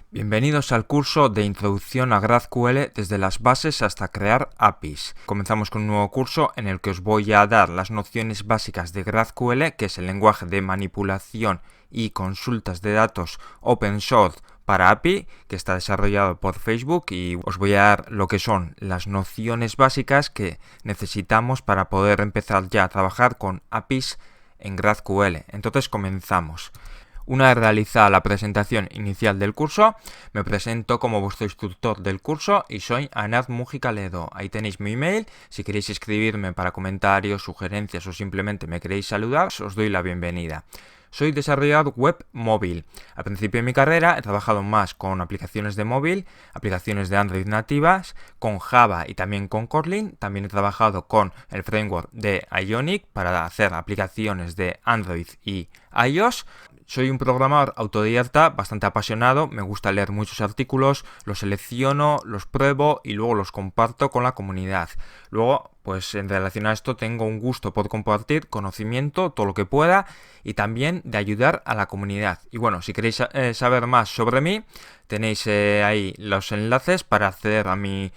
Bienvenidos al curso de Introducción a GraphQL desde las bases hasta crear APIs. Comenzamos con un nuevo curso en el que os voy a dar las nociones básicas de GraphQL, que es el lenguaje de manipulación y consultas de datos open source para API, que está desarrollado por Facebook, y os voy a dar lo que son las nociones básicas que necesitamos para poder empezar ya a trabajar con APIs en GraphQL. Entonces comenzamos. Una vez realizada la presentación inicial del curso, me presento como vuestro instructor del curso y soy Anad Mújica Ledo. Ahí tenéis mi email. Si queréis escribirme para comentarios, sugerencias o simplemente me queréis saludar, os doy la bienvenida. Soy desarrollador web móvil. Al principio de mi carrera he trabajado más con aplicaciones de móvil, aplicaciones de Android nativas, con Java y también con Kotlin. También he trabajado con el framework de Ionic para hacer aplicaciones de Android y iOS. Soy un programador autodidacta bastante apasionado, me gusta leer muchos artículos, los selecciono, los pruebo y luego los comparto con la comunidad. Luego, pues en relación a esto tengo un gusto por compartir conocimiento, todo lo que pueda, y también de ayudar a la comunidad. Y bueno, si queréis saber más sobre mí, tenéis ahí los enlaces para acceder a mi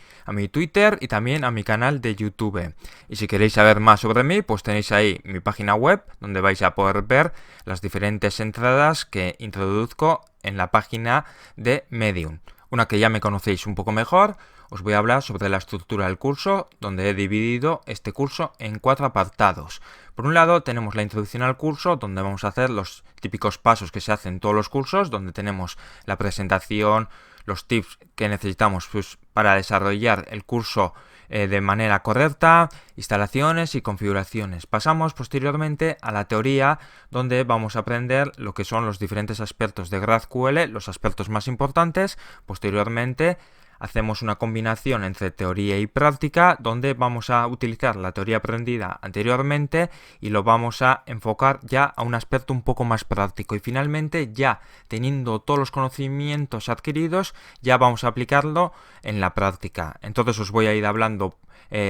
Twitter y también a mi canal de YouTube. Y si queréis saber más sobre mí, pues tenéis ahí mi página web, donde vais a poder ver las diferentes entradas que introduzco en la página de Medium. Una que ya me conocéis un poco mejor, os voy a hablar sobre la estructura del curso, donde he dividido este curso en 4 apartados. Por un lado tenemos la introducción al curso, donde vamos a hacer los típicos pasos que se hacen en todos los cursos, donde tenemos la presentación, los tips que necesitamos para desarrollar el curso de manera correcta, instalaciones y configuraciones. Pasamos posteriormente a la teoría, donde vamos a aprender lo que son los diferentes aspectos de GraphQL, los aspectos más importantes. Posteriormente hacemos una combinación entre teoría y práctica, donde vamos a utilizar la teoría aprendida anteriormente y lo vamos a enfocar ya a un aspecto un poco más práctico. Y finalmente, ya teniendo todos los conocimientos adquiridos, ya vamos a aplicarlo en la práctica. Entonces os voy a ir hablando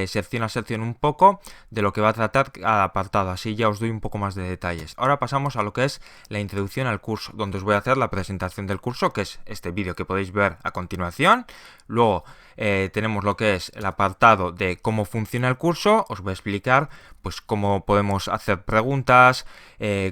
sección a sección un poco de lo que va a tratar cada apartado, así ya os doy un poco más de detalles. Ahora pasamos a lo que es la introducción al curso, donde os voy a hacer la presentación del curso, que es este vídeo que podéis ver a continuación. Luego tenemos lo que es el apartado de cómo funciona el curso. Os voy a explicar pues cómo podemos hacer preguntas,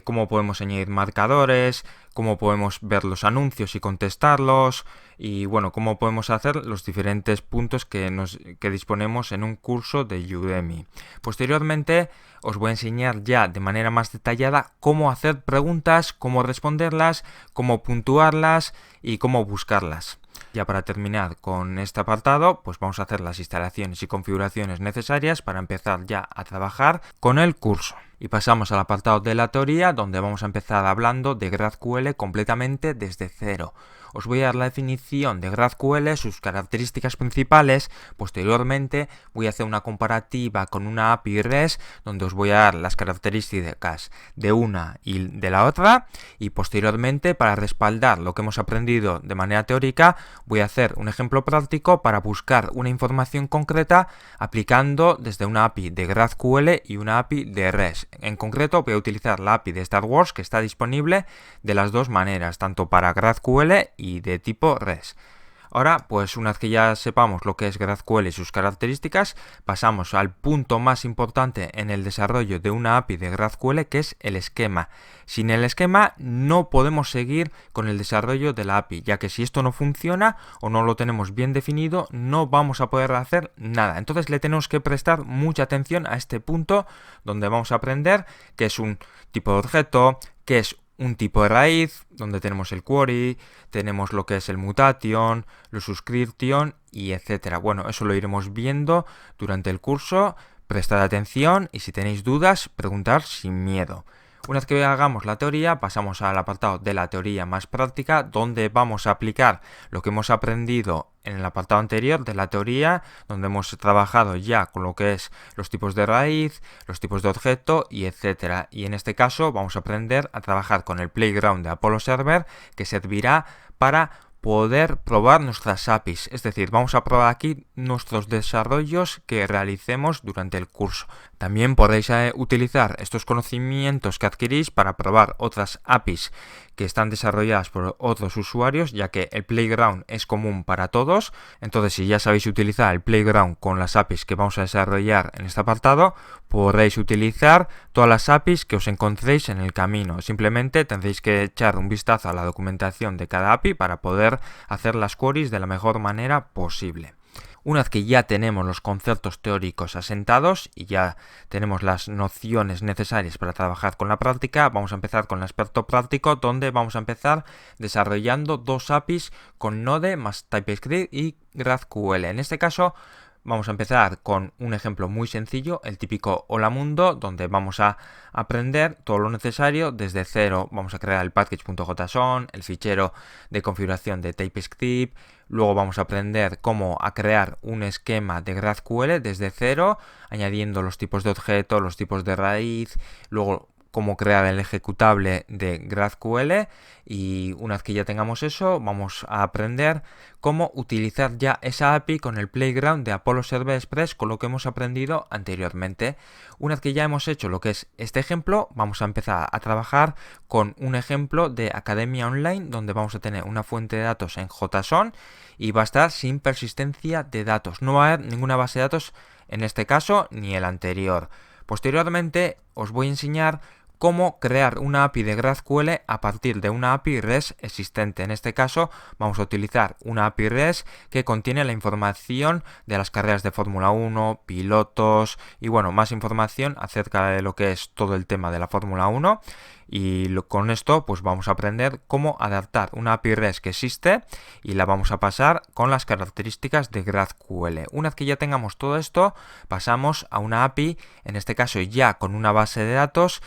cómo podemos añadir marcadores, cómo podemos ver los anuncios y contestarlos, y bueno, cómo podemos hacer los diferentes puntos que disponemos en un curso de Udemy. Posteriormente os voy a enseñar ya de manera más detallada cómo hacer preguntas, cómo responderlas, cómo puntuarlas y cómo buscarlas. Ya para terminar con este apartado, pues vamos a hacer las instalaciones y configuraciones necesarias para empezar ya a trabajar con el curso. Y pasamos al apartado de la teoría, donde vamos a empezar hablando de GraphQL completamente desde cero. Os voy a dar la definición de GraphQL, sus características principales. Posteriormente voy a hacer una comparativa con una API REST, donde os voy a dar las características de una y de la otra. Y posteriormente, para respaldar lo que hemos aprendido de manera teórica, voy a hacer un ejemplo práctico para buscar una información concreta aplicando desde una API de GraphQL y una API de REST. En concreto voy a utilizar la API de Star Wars, que está disponible de las dos maneras, tanto para GraphQL y de tipo REST. Ahora, pues una vez que ya sepamos lo que es GraphQL y sus características, pasamos al punto más importante en el desarrollo de una API de GraphQL, que es el esquema. Sin el esquema no podemos seguir con el desarrollo de la API, ya que si esto no funciona o no lo tenemos bien definido, no vamos a poder hacer nada. Entonces le tenemos que prestar mucha atención a este punto, donde vamos a aprender qué es un tipo de objeto, qué es un tipo de raíz, donde tenemos el query, tenemos lo que es el mutation, el subscription y etcétera. Bueno, eso lo iremos viendo durante el curso. Prestad atención y si tenéis dudas, preguntad sin miedo. Una vez que hagamos la teoría, pasamos al apartado de la teoría más práctica, donde vamos a aplicar lo que hemos aprendido en el apartado anterior de la teoría, donde hemos trabajado ya con lo que es los tipos de raíz, los tipos de objeto y etcétera. Y en este caso vamos a aprender a trabajar con el Playground de Apollo Server, que servirá para poder probar nuestras APIs, es decir, vamos a probar aquí nuestros desarrollos que realicemos durante el curso. También podéis utilizar estos conocimientos que adquirís para probar otras APIs que están desarrolladas por otros usuarios, ya que el Playground es común para todos. Entonces, si ya sabéis utilizar el Playground con las APIs que vamos a desarrollar en este apartado, podréis utilizar todas las APIs que os encontréis en el camino. Simplemente tendréis que echar un vistazo a la documentación de cada API para poder hacer las queries de la mejor manera posible. Una vez que ya tenemos los conceptos teóricos asentados y ya tenemos las nociones necesarias para trabajar con la práctica, vamos a empezar con el aspecto práctico, donde vamos a empezar desarrollando dos APIs con Node más TypeScript y GraphQL. En este caso, vamos a empezar con un ejemplo muy sencillo, el típico Hola Mundo, donde vamos a aprender todo lo necesario desde cero. Vamos a crear el package.json, el fichero de configuración de TypeScript. Luego vamos a aprender cómo a crear un esquema de GraphQL desde cero, añadiendo los tipos de objeto, los tipos de raíz. Luego cómo crear el ejecutable de GraphQL, y una vez que ya tengamos eso, vamos a aprender cómo utilizar ya esa API con el Playground de Apollo Server Express, con lo que hemos aprendido anteriormente. Una vez que ya hemos hecho lo que es este ejemplo, vamos a empezar a trabajar con un ejemplo de Academia Online, donde vamos a tener una fuente de datos en JSON y va a estar sin persistencia de datos. No va a haber ninguna base de datos en este caso ni el anterior. Posteriormente os voy a enseñar cómo crear una API de GraphQL a partir de una API REST existente. En este caso vamos a utilizar una API REST que contiene la información de las carreras de Fórmula 1, pilotos y bueno, más información acerca de lo que es todo el tema de la Fórmula 1. Y con esto pues vamos a aprender cómo adaptar una API REST que existe y la vamos a pasar con las características de GraphQL. Una vez que ya tengamos todo esto, pasamos a una API, en este caso ya con una base de datos,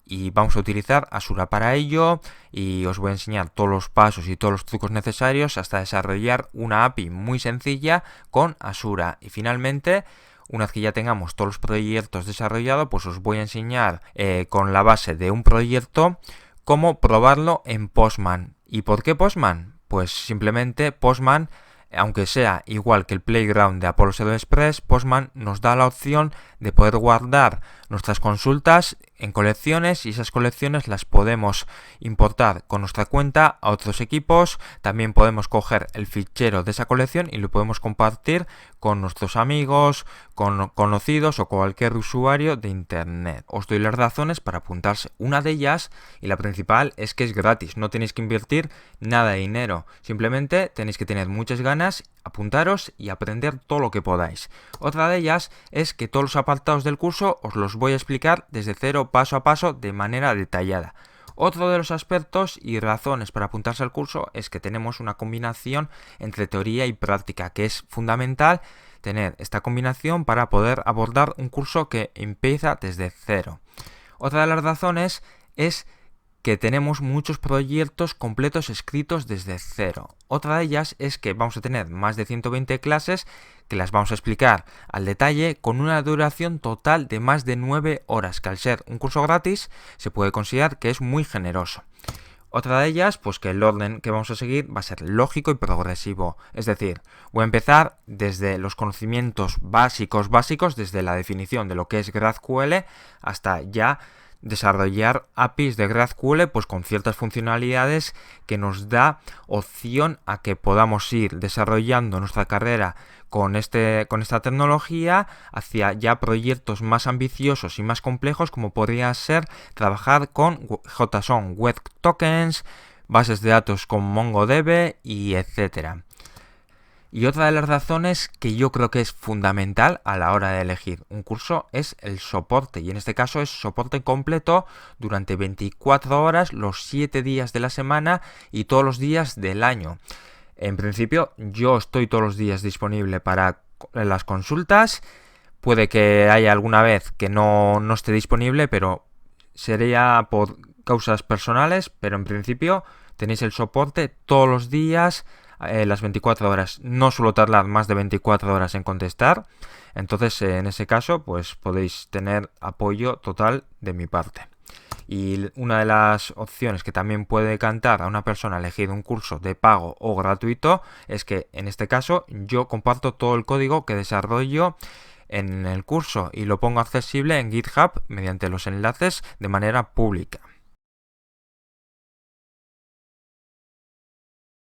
y vamos a utilizar Asura para ello, y os voy a enseñar todos los pasos y todos los trucos necesarios hasta desarrollar una API muy sencilla con Asura. Y finalmente, una vez que ya tengamos todos los proyectos desarrollados, pues os voy a enseñar con la base de un proyecto cómo probarlo en Postman. ¿Y por qué Postman? Pues simplemente Postman, aunque sea igual que el Playground de Apollo Server Express, Postman nos da la opción de poder guardar nuestras consultas en colecciones, y esas colecciones las podemos importar con nuestra cuenta a otros equipos. También podemos coger el fichero de esa colección y lo podemos compartir con nuestros amigos, con conocidos o cualquier usuario de internet. Os doy las razones para apuntarse. Una de ellas, y la principal, es que es gratis, no tenéis que invertir nada de dinero, simplemente tenéis que tener muchas ganas, apuntaros y aprender todo lo que podáis. Otra de ellas es que todos los apartados del curso os los voy a explicar desde cero, paso a paso, de manera detallada. Otro de los aspectos y razones para apuntarse al curso es que tenemos una combinación entre teoría y práctica, que es fundamental tener esta combinación para poder abordar un curso que empieza desde cero. Otra de las razones es que tenemos muchos proyectos completos escritos desde cero. Otra de ellas es que vamos a tener más de 120 clases que las vamos a explicar al detalle con una duración total de más de 9 horas, que al ser un curso gratis se puede considerar que es muy generoso. Otra de ellas, pues que el orden que vamos a seguir va a ser lógico y progresivo. Es decir, voy a empezar desde los conocimientos básicos, desde la definición de lo que es GraphQL hasta ya desarrollar APIs de GraphQL pues con ciertas funcionalidades que nos da opción a que podamos ir desarrollando nuestra carrera con esta tecnología hacia ya proyectos más ambiciosos y más complejos, como podría ser trabajar con JSON Web Tokens, bases de datos con MongoDB y etcétera. Y otra de las razones que yo creo que es fundamental a la hora de elegir un curso es el soporte, y en este caso es soporte completo durante 24 horas, los 7 días de la semana y todos los días del año. En principio yo estoy todos los días disponible para las consultas. Puede que haya alguna vez que no esté disponible, pero sería por causas personales, pero en principio tenéis el soporte todos los días, las 24 horas. No suelo tardar más de 24 horas en contestar, entonces en ese caso pues podéis tener apoyo total de mi parte. Y una de las opciones que también puede decantar a una persona a elegir un curso de pago o gratuito es que en este caso yo comparto todo el código que desarrollo en el curso y lo pongo accesible en GitHub mediante los enlaces de manera pública.